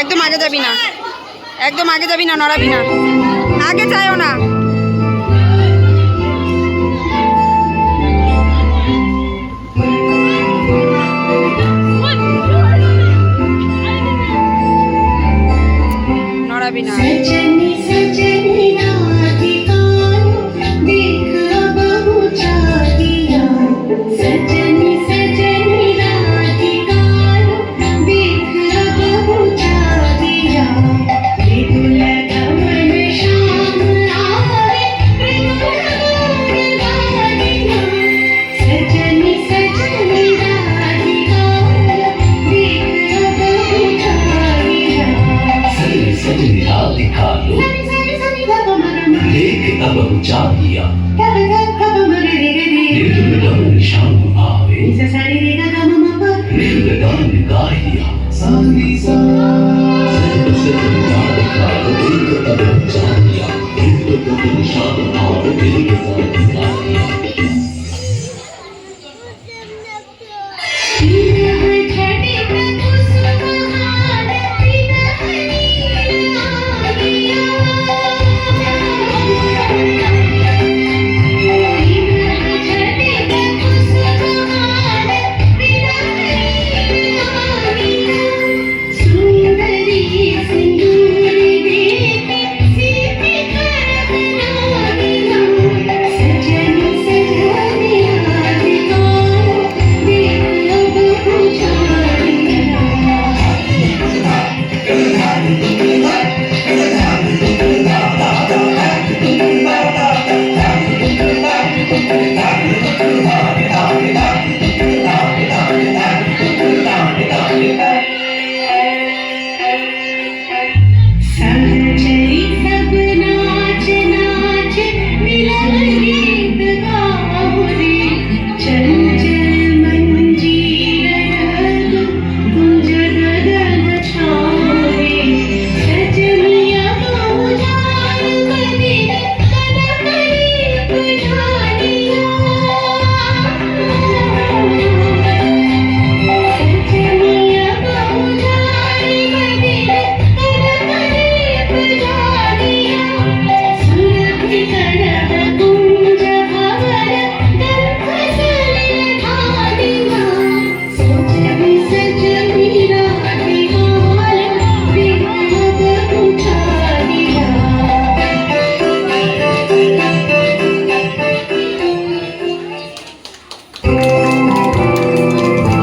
একদম আগে যাবি না, একদম আগে যাবি না, নড়াবি না, আগে যায়ও না। নড়াবি না। चाहिया शाम आवे निर्गदान गाहिया सानी सा से गान का एक अब चाहिया निर्गदान शाम